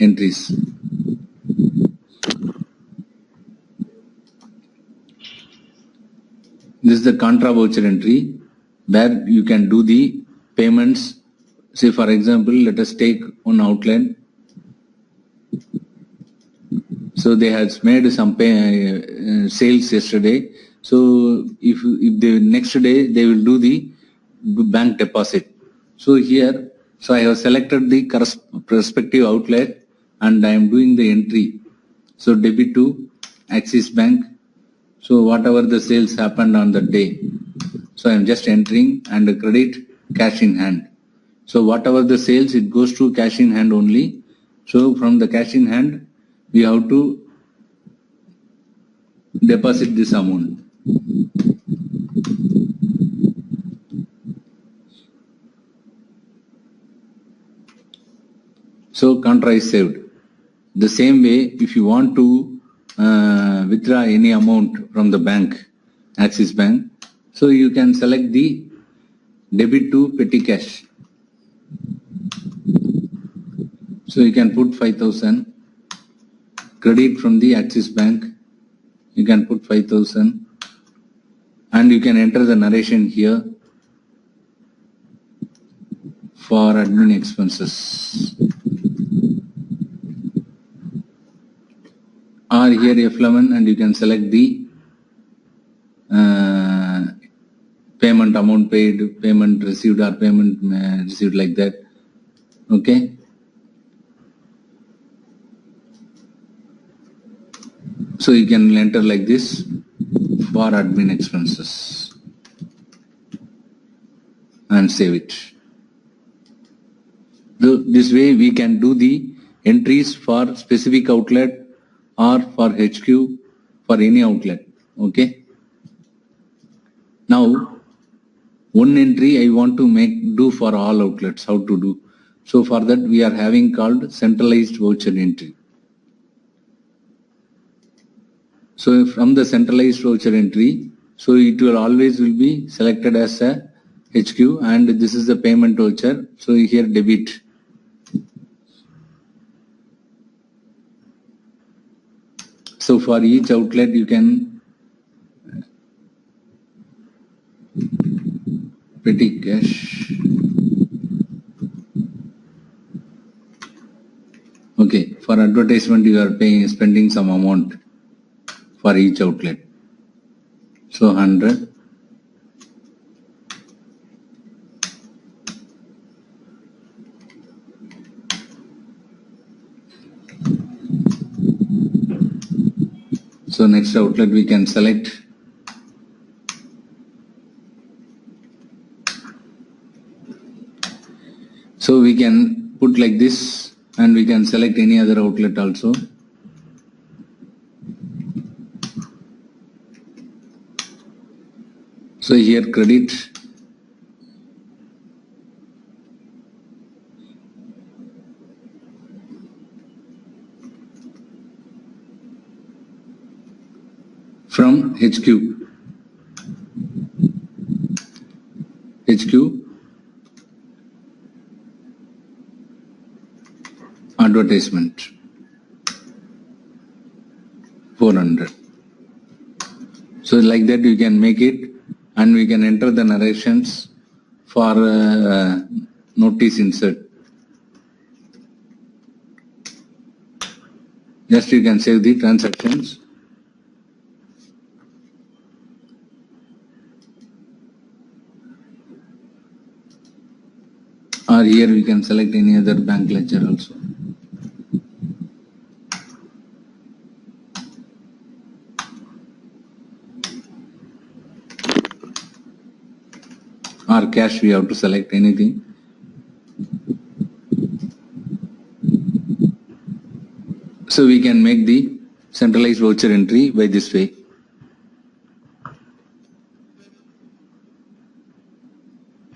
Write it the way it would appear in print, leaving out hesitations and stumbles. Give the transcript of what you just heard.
entries. This is the contra voucher entry where you can do the payments. Say for example, let us take one outlet. So they had made some sales yesterday. So if the next day they will do the bank deposit. So here, so I have selected the prospective outlet and I am doing the entry. So debit to Axis Bank. So whatever the sales happened on the day. So I am just entering and credit cash in hand. So whatever the sales, it goes to cash in hand only. So from the cash in hand, we have to deposit this amount. So contra is saved. The same way, if you want to withdraw any amount from the bank, Axis Bank, so you can select the debit to petty cash. So you can put 5,000, credit from the Axis Bank, you can put 5,000, and you can enter the narration here for admin expenses. Or here F11 and you can select the payment amount paid, payment received or payment received like that. Okay. So you can enter like this for admin expenses and save it. This way we can do the entries for specific outlet or for HQ for any outlet. Okay. Now one entry I want to do for all outlets. How to do? So for that we are having called centralized voucher entry. So from the centralized voucher entry, so it will always be selected as a HQ and this is the payment voucher. So here debit. So for each outlet you can petty cash. Okay, for advertisement you are spending some amount for each outlet. So 100. So next outlet we can select. So we can put like this and we can select any other outlet also. So here credit. From HQ. Advertisement 400. So like that you can make it and we can enter the narrations for notice insert. Just you can save the transactions. Or here we can select any other bank ledger also. Or cash we have to select anything. So we can make the centralized voucher entry by this way.